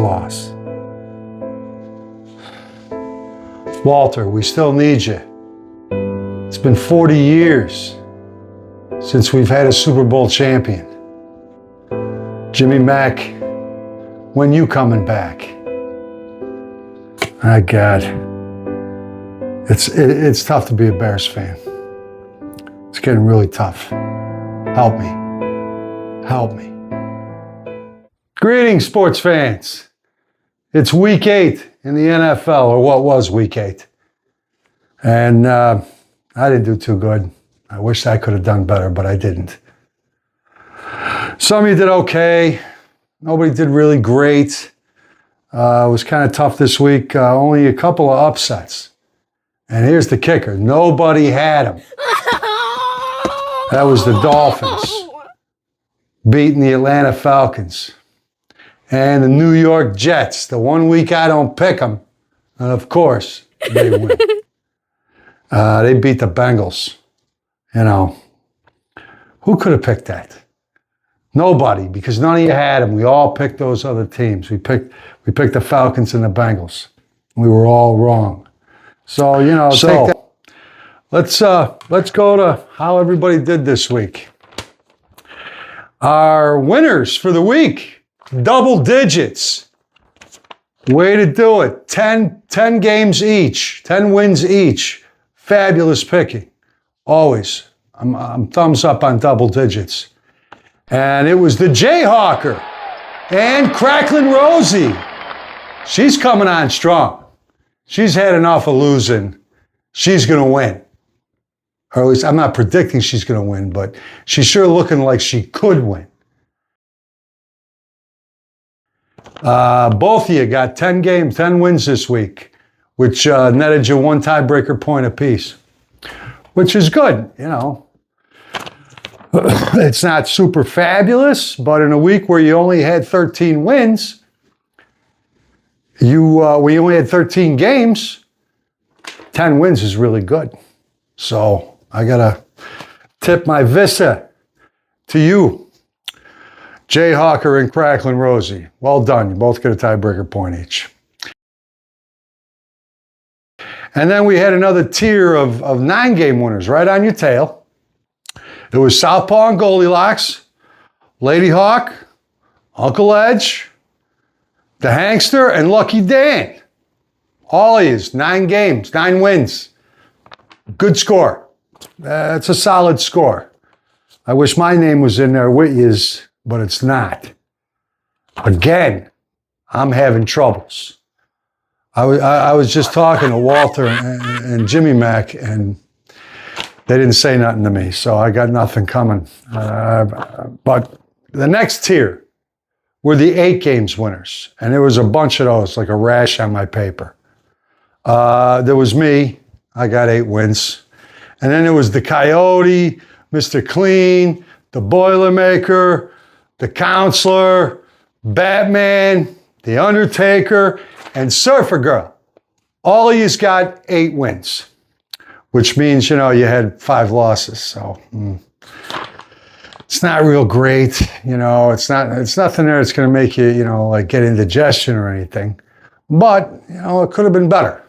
loss. Walter, we still need you. It's been 40 years since we've had a Super Bowl champion. Jimmy Mack, when you coming back? My God. It's tough to be a Bears fan. It's getting really tough. Help me. Help me. Greetings, sports fans. It's week 8 in the NFL, or what was week 8. And I didn't do too good. I wish I could have done better, but I didn't. Some of you did okay. Nobody did really great. It was kind of tough this week. Only a couple of upsets. And here's the kicker. Nobody had them. That was the Dolphins beating the Atlanta Falcons. And the New York Jets. The one week I don't pick them. And of course, they win. They beat the Bengals. You know, who could have picked that? Nobody, because none of you had them. We all picked those other teams. We picked the Falcons and the Bengals. We were all wrong. So, you know, take that. Let's go to how everybody did this week. Our winners for the week, double digits. Way to do it. 10 games each, 10 wins each. Fabulous picking. Always. I'm thumbs up on double digits. And it was the Jayhawker and Cracklin' Rosie. She's coming on strong. She's had enough of losing. She's going to win. Or at least I'm not predicting she's going to win, but she's sure looking like she could win. Both of you got 10 games, 10 wins this week, which netted you one tiebreaker point apiece, which is good, you know. It's not super fabulous, but in a week where you only had 13 wins, we only had 13 games, 10 wins is really good. So I got to tip my visa to you, Jayhawker and Cracklin' Rosie. Well done. You both get a tiebreaker point each. And then we had another tier of 9-game winners right on your tail. It was Southpaw and Goldilocks, Lady Hawk, Uncle Edge, the Hankster, and Lucky Dan. All of yous, 9 games, 9 wins. Good score. It's a solid score. I wish my name was in there with yous, but it's not. Again, I'm having troubles. I was just talking to Walter and Jimmy Mack, and they didn't say nothing to me, so I got nothing coming. But the next tier were the 8 games winners, and there was a bunch of those, like a rash on my paper. There was me. I got 8 wins. And then there was the Coyote, Mr. Clean, the Boilermaker, the Counselor, Batman, the Undertaker, and Surfer Girl. All of yous got 8 wins, which means, you know, you had 5 losses. So it's not real great. You know, it's nothing there that's going to make you, you know, like get indigestion or anything. But, you know, it could have been better.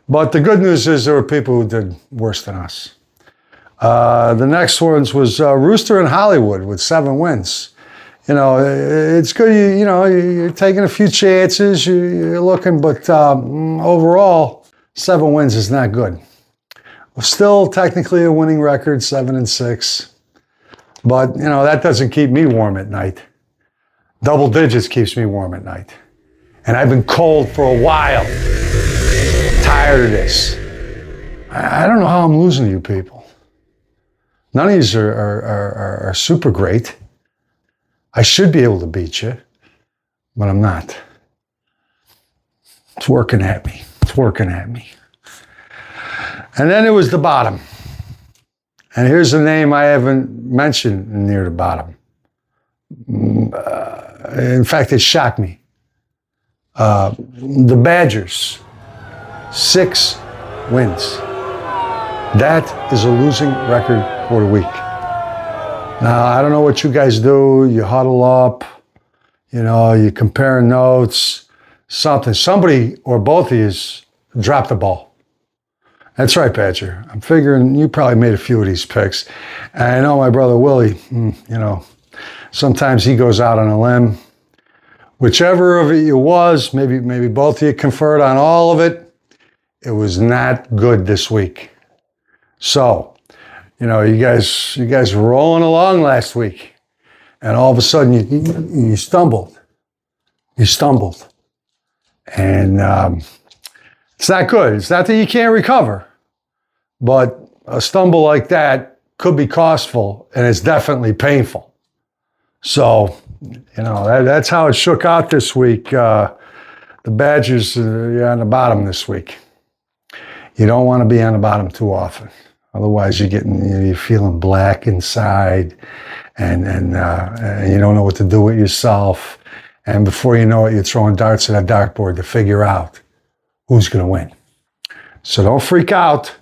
But the good news is there were people who did worse than us. The next ones was Rooster in Hollywood with 7 wins. You know, it's good. You know, you're taking a few chances. You're looking, but overall, 7 wins is not good. Still technically a winning record, 7-6. But, you know, that doesn't keep me warm at night. Double digits keeps me warm at night. And I've been cold for a while. Tired of this. I don't know how I'm losing to you people. None of these are super great. I should be able to beat you, but I'm not. It's working at me. It's working at me. And then it was the bottom. And here's a name I haven't mentioned near the bottom. In fact, it shocked me. The Badgers, 6 wins. That is a losing record for the week. Now, I don't know what you guys do. You huddle up, You compare notes, something. Somebody or both of you dropped the ball. That's right, Badger. I'm figuring you probably made a few of these picks. And I know my brother Willie, sometimes he goes out on a limb. Whichever of it was, maybe both of you conferred on all of it. It was not good this week. So, you guys were rolling along last week, and all of a sudden you stumbled. You stumbled. And it's not good. It's not that you can't recover, but a stumble like that could be costful, and it's definitely painful. So, that's how it shook out this week. The Badgers are on the bottom this week. You don't want to be on the bottom too often. Otherwise, you're feeling black inside, and you don't know what to do with yourself. And before you know it, you're throwing darts at a dartboard to figure out who's going to win. So don't freak out.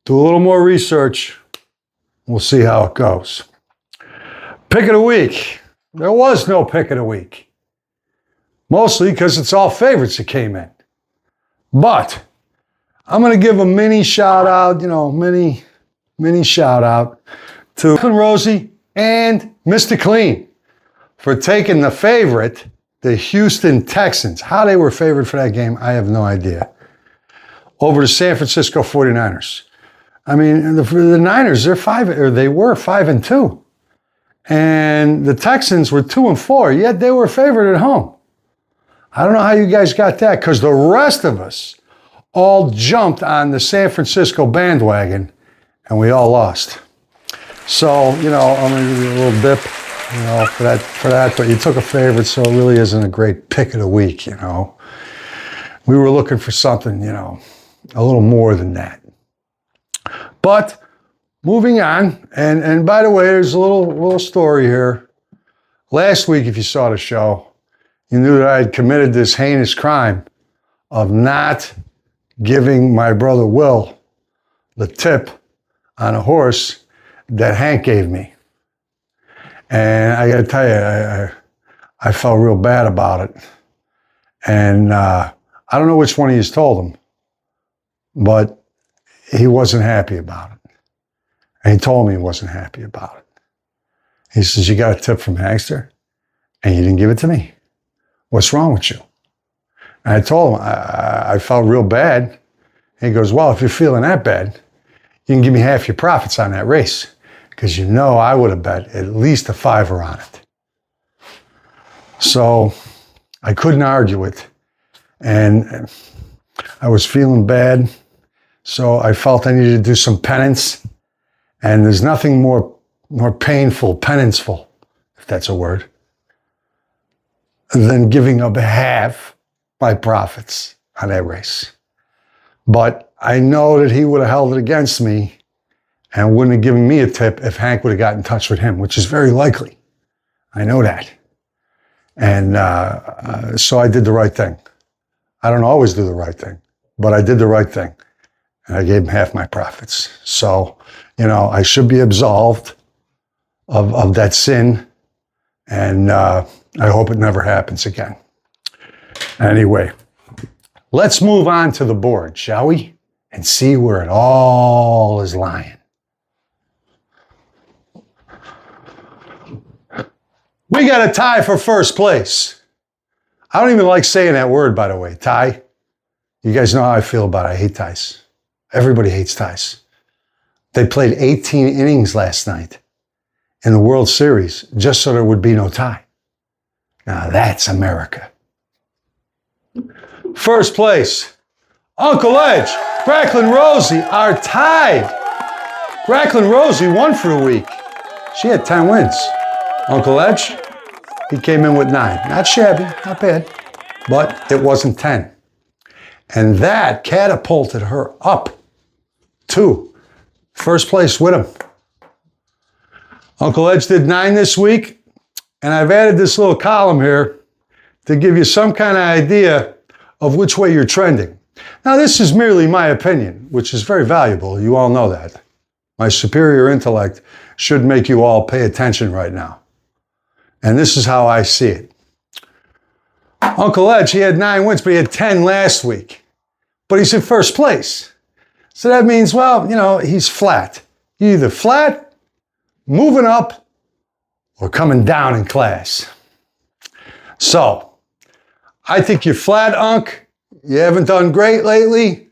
Do a little more research. We'll see how it goes. Pick of the week. There was no pick of the week. Mostly because it's all favorites that came in. But I'm going to give a mini shout out, mini shout out to Rosie and Mr. Clean for taking the favorite, the Houston Texans. How they were favored for that game, I have no idea. Over the San Francisco 49ers. I mean, the Niners, they were 5-2. And the Texans were 2-4, yet they were favored at home. I don't know how you guys got that, because the rest of us all jumped on the San Francisco bandwagon, and we all lost. So, I'm going to give you a little dip, for that. But you took a favorite, so it really isn't a great pick of the week, We were looking for something, a little more than that. But moving on, and by the way, there's a little story here. Last week, if you saw the show, you knew that I had committed this heinous crime of not giving my brother Will the tip on a horse that Hank gave me. And I got to tell you, I felt real bad about it. And I don't know which one of you told him, but he wasn't happy about it. And he told me he wasn't happy about it. He says, you got a tip from Hagster and you didn't give it to me. What's wrong with you? And I told him, I felt real bad. And he goes, well, if you're feeling that bad, you can give me half your profits on that race. Because I would have bet at least a $5 on it. So I couldn't argue it. And I was feeling bad. So I felt I needed to do some penance. And there's nothing more painful, penanceful, if that's a word, than giving up half my profits on that race. But I know that he would have held it against me and wouldn't have given me a tip if Hank would have got in touch with him, which is very likely. I know that. And so I did the right thing. I don't always do the right thing, but I did the right thing. And I gave him half my profits. So, I should be absolved of that sin. And I hope it never happens again. Anyway, let's move on to the board, shall we? And see where it all is lying. We got a tie for first place. I don't even like saying that word, by the way, tie. You guys know how I feel about it. I hate ties. Everybody hates ties. They played 18 innings last night in the World Series just so there would be no tie. Now that's America. First place, Uncle Edge, Bracklin Rosie are tied. Bracklin Rosie won for the week. She had 10 wins. Uncle Edge, he came in with 9. Not shabby, not bad, but it wasn't 10. And that catapulted her up to first place with him. Uncle Edge did 9 this week, and I've added this little column here to give you some kind of idea of which way you're trending. Now, this is merely my opinion, which is very valuable. You all know that. My superior intellect should make you all pay attention right now. And this is how I see it. Uncle Edge, he had 9 wins, but he had 10 last week. But he's in first place. So that means, well, you know, he's flat. You're either flat, moving up, or coming down in class. So, I think you're flat, Unc. You haven't done great lately.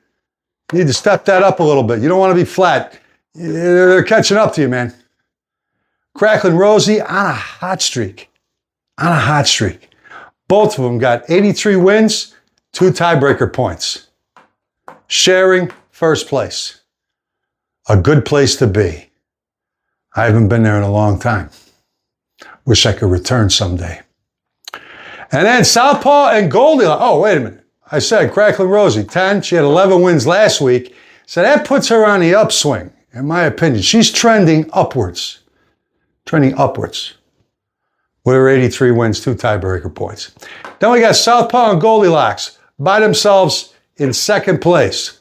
You need to step that up a little bit. You don't want to be flat. They're catching up to you, man. Cracklin' Rosie on a hot streak. On a hot streak. Both of them got 83 wins, 2 tiebreaker points. Sharing first place. A good place to be. I haven't been there in a long time. Wish I could return someday. And then Southpaw and Goldilocks. Oh, wait a minute. I said Cracklin' Rosie, 10. She had 11 wins last week. So that puts her on the upswing, in my opinion. She's trending upwards. Trending upwards. With her 83 wins, 2 tiebreaker points. Then we got Southpaw and Goldilocks by themselves in second place.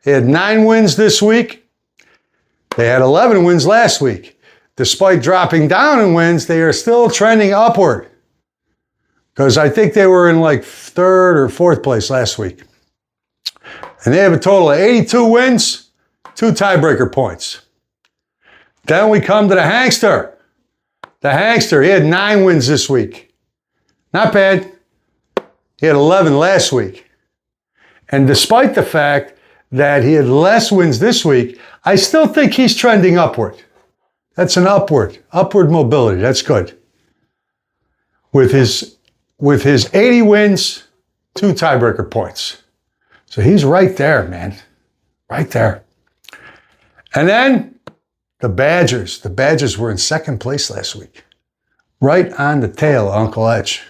They had 9 wins this week. They had 11 wins last week. Despite dropping down in wins, they are still trending upward. Because I think they were in like 3rd or 4th place last week. And they have a total of 82 wins, 2 tiebreaker points. Then we come to the Hankster. The Hankster, he had 9 wins this week. Not bad. He had 11 last week. And despite the fact that he had less wins this week, I still think he's trending upward. That's an upward mobility. That's good. With his 80 wins, 2 tiebreaker points. So he's right there, man. Right there. And then the Badgers. The Badgers were in second place last week. Right on the tail of Uncle Edge.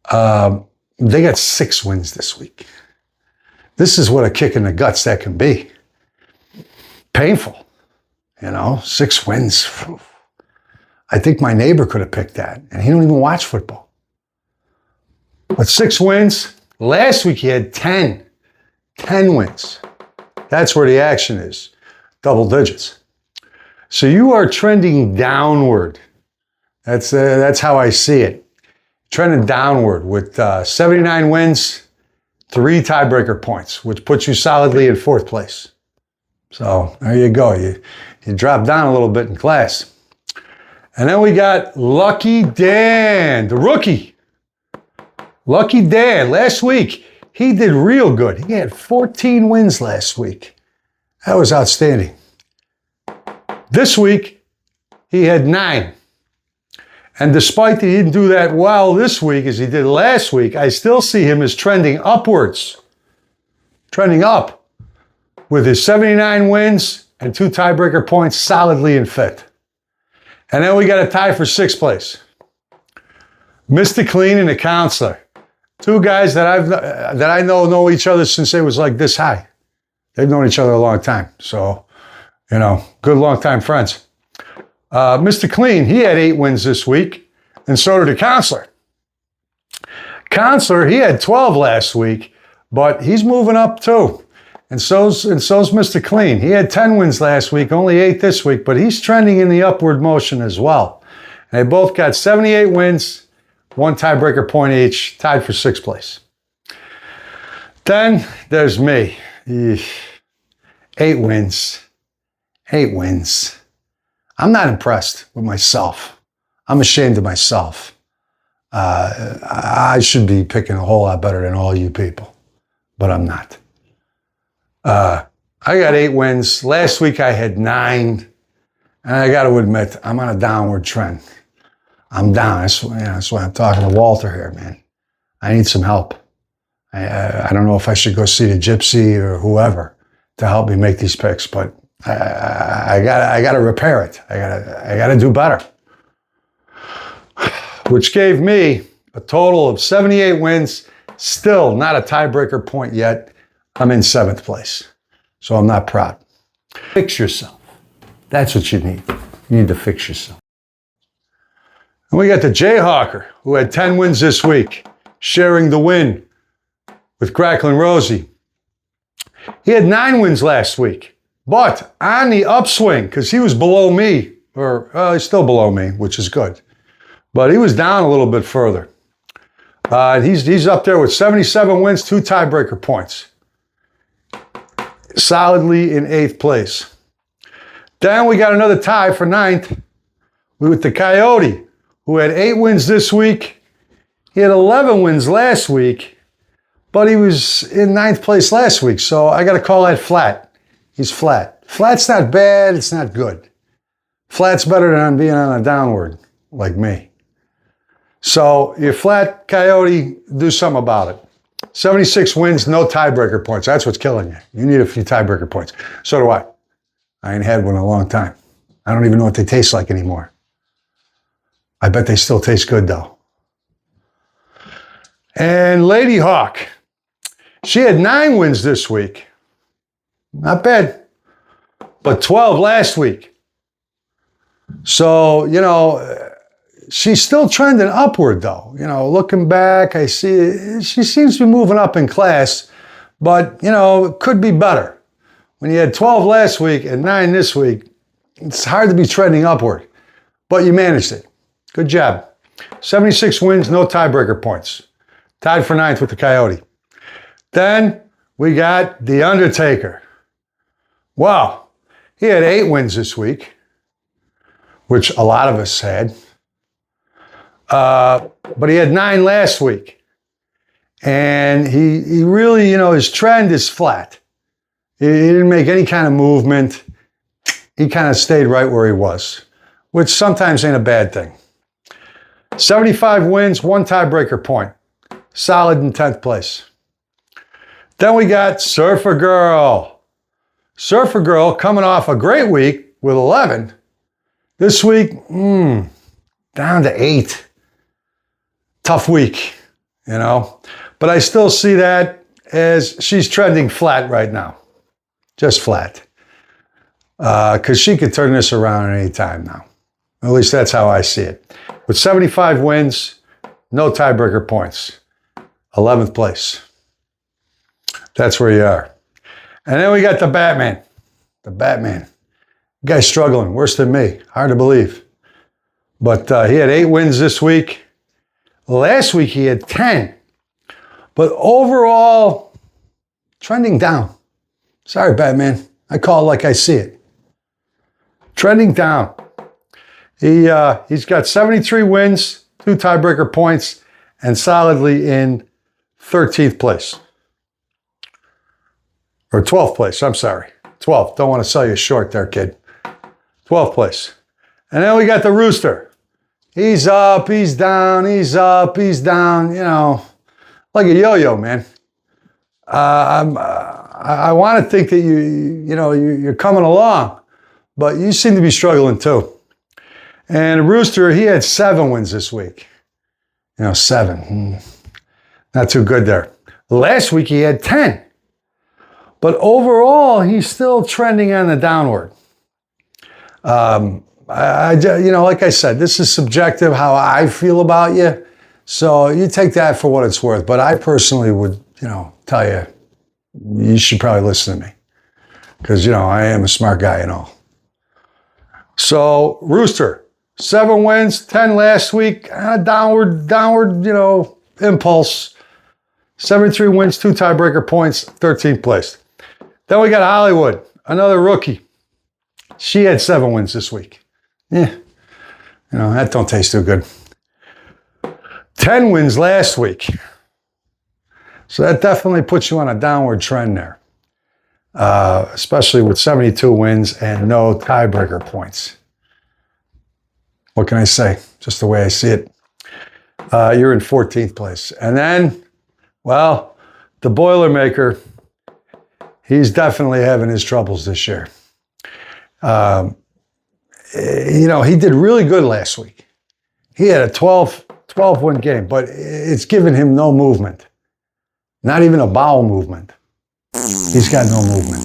They got 6 wins this week. This is what a kick in the guts that can be. Painful. You know, 6 wins. I think my neighbor could have picked that. And he don't even watch football. But 6 wins. Last week he had 10. 10 wins. That's where the action is. Double digits. So you are trending downward. That's how I see it. Trending downward with 79 wins, 3 tiebreaker points, which puts you solidly in 4th place. So there you go. You drop down a little bit in class. And then we got Lucky Dan, the rookie. Lucky Dan, last week, he did real good. He had 14 wins last week. That was outstanding. This week, he had 9. And despite that he didn't do that well this week as he did last week, I still see him as trending upwards. Trending up with his 79 wins and 2 tiebreaker points solidly in 5th. And then we got a tie for 6th place. Mr. Clean and the Counselor. 2 guys that I know each other since they was like this high. They've known each other a long time. So, you know, good long-time friends. Mr. Clean, he had 8 wins this week, and so did the Counselor. Counselor, he had 12 last week, but he's moving up too. And so's Mr. Clean. He had 10 wins last week, only 8 this week, but he's trending in the upward motion as well. And they both got 78 wins, 1 tiebreaker point each, tied for 6th place. Then there's me. 8 wins. 8 wins. I'm not impressed with myself. I'm ashamed of myself. I should be picking a whole lot better than all you people, but I'm not. I got 8 wins. Last week I had 9. And I got to admit, I'm on a downward trend. I'm down. That's why I'm talking to Walter here, man. I need some help. I don't know if I should go see the Gypsy or whoever to help me make these picks, but I gotta repair it. I gotta do better. Which gave me a total of 78 wins. Still not a tiebreaker point yet. I'm in 7th place. So I'm not proud. Fix yourself. That's what you need. You need to fix yourself. And we got the Jayhawker, who had 10 wins this week, sharing the win with Cracklin' Rosie. He had 9 wins last week. But on the upswing, because he was below me, he's still below me, which is good. But he was down a little bit further. He's up there with 77 wins, 2 tiebreaker points. Solidly in 8th place. Then we got another tie for 9th with the Coyote, who had 8 wins this week. He had 11 wins last week, but he was in 9th place last week, so I got to call that flat. He's flat. Flat's not bad, it's not good. Flat's better than being on a downward, like me. So you're flat, Coyote, do something about it. 76 wins, no tiebreaker points. That's what's killing you. You need a few tiebreaker points. So do I. I ain't had one in a long time. I don't even know what they taste like anymore. I bet they still taste good, though. And Lady Hawk, she had 9 wins this week. Not bad. But 12 last week. So, she's still trending upward, though. Looking back, I see she seems to be moving up in class, but, it could be better. When you had 12 last week and 9 this week, it's hard to be trending upward, but you managed it. Good job. 76 wins, no tiebreaker points. Tied for 9th with the Coyote. Then we got The Undertaker. Wow. He had 8 wins this week, which a lot of us had. But he had 9 last week. And he really, his trend is flat. He didn't make any kind of movement. He kind of stayed right where he was, which sometimes ain't a bad thing. 75 wins, 1 tiebreaker point. Solid in 10th place. Then we got Surfer Girl. Surfer Girl coming off a great week with 11. This week, down to 8. Tough week, But I still see that as she's trending flat right now. Just flat. Because she could turn this around at any time now. At least that's how I see it. With 75 wins, no tiebreaker points. 11th place. That's where you are. And then we got the Batman. The Batman. Guy's struggling, worse than me. Hard to believe. But he had 8 wins this week. Last week he had 10. But overall, trending down. Sorry, Batman. I call it like I see it. Trending down. He's got 73 wins, 2 tiebreaker points, and solidly in 13th place. Or 12th place, I'm sorry. 12th. Don't want to sell you short there, kid. 12th place. And then we got the Rooster. He's up, he's down, he's up, he's down, like a yo-yo, man. I want to think that you're coming along, but you seem to be struggling too. And Rooster, he had 7 wins this week. 7. Not too good there. Last week he had 10. But overall, he's still trending on the downward. Like I said, this is subjective how I feel about you. So you take that for what it's worth. But I personally would, tell you, you should probably listen to me. Because, I am a smart guy and all. So, Rooster, 7 wins, 10 last week, downward, impulse. 73 wins, 2 tiebreaker points, 13th place. Then we got Hollywood, another rookie. She had 7 wins this week. Yeah, that don't taste too good. 10 wins last week. So that definitely puts you on a downward trend there. Especially with 72 wins and no tiebreaker points. What can I say? Just the way I see it. You're in 14th place. And then, the Boilermaker, he's definitely having his troubles this year. He did really good last week. He had a 12-win game, but it's given him no movement. Not even a bowel movement. He's got no movement.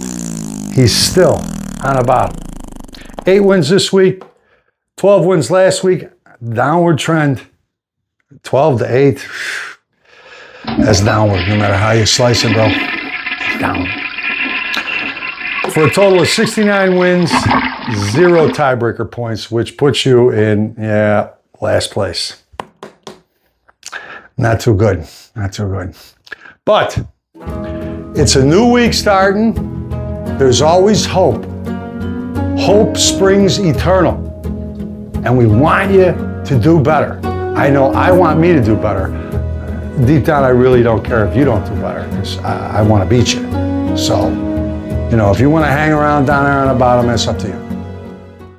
He's still on a bottom. 8 wins this week, 12 wins last week, downward trend, 12 to 8. That's downward, no matter how you slice it, bro. Down. For a total of 69 wins, 0 tiebreaker points, which puts you in, last place. Not too good. Not too good. But it's a new week starting. There's always hope. Hope springs eternal. And we want you to do better. I know I want me to do better. Deep down, I really don't care if you don't do better, because I want to beat you. So, if you want to hang around down there on the bottom, it's up to you.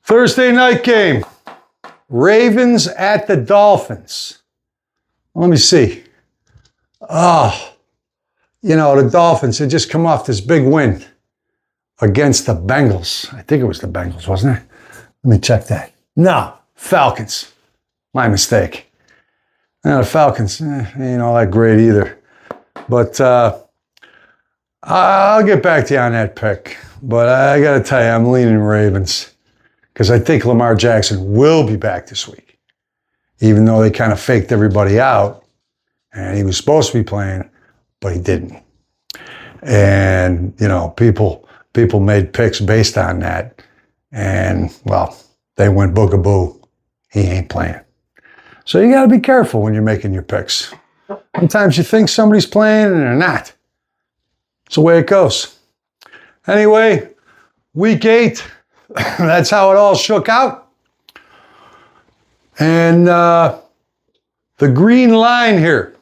Thursday night game. Ravens at the Dolphins. Let me see. The Dolphins had just come off this big win against the Bengals. I think it was the Bengals, wasn't it? Let me check that. No, Falcons. My mistake. The Falcons ain't all that great either. But I'll get back to you on that pick. But I got to tell you, I'm leaning Ravens, because I think Lamar Jackson will be back this week, even though they kind of faked everybody out. And he was supposed to be playing, but he didn't. And, people made picks based on that. And, well, they went boogaboo. He ain't playing. So you got to be careful when you're making your picks. Sometimes you think somebody's playing and they're not. It's the way it goes. Anyway, week 8, that's how it all shook out. And the green line here,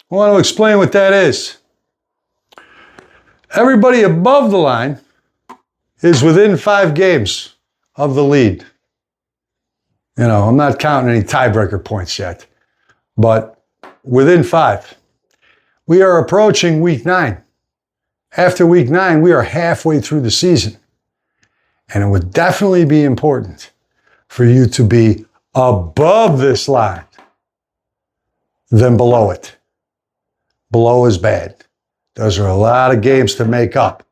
I want to explain what that is. Everybody above the line is within 5 games of the lead. I'm not counting any tiebreaker points yet, but within 5. We are approaching week 9. After week 9, we are halfway through the season. And it would definitely be important for you to be above this line than below it. Below is bad. Those are a lot of games to make up.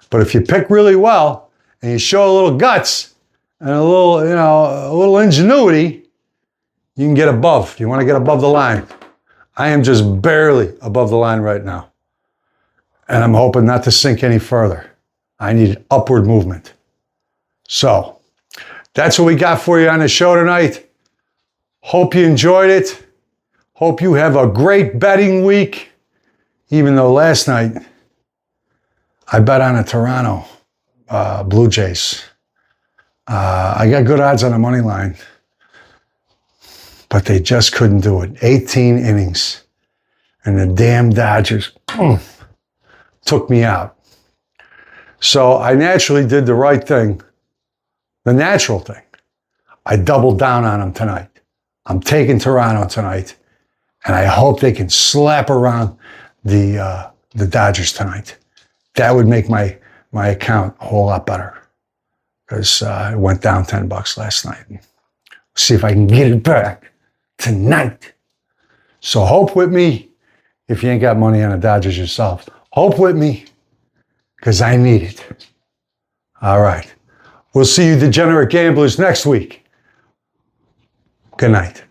But if you pick really well and you show a little guts and a little ingenuity, you can get above. You want to get above the line. I am just barely above the line right now. And I'm hoping not to sink any further. I need upward movement. So, that's what we got for you on the show tonight. Hope you enjoyed it. Hope you have a great betting week. Even though last night I bet on the Toronto Blue Jays. I got good odds on the money line, but they just couldn't do it. 18 innings, and the damn Dodgers took me out. So I naturally did the right thing, the natural thing. I doubled down on them tonight. I'm taking Toronto tonight, and I hope they can slap around the Dodgers tonight. That would make my account a whole lot better, because it went down $10 last night. See if I can get it back tonight. So hope with me. If you ain't got money on the Dodgers yourself, hope with me, because I need it. All right. We'll see you degenerate gamblers next week. Good night.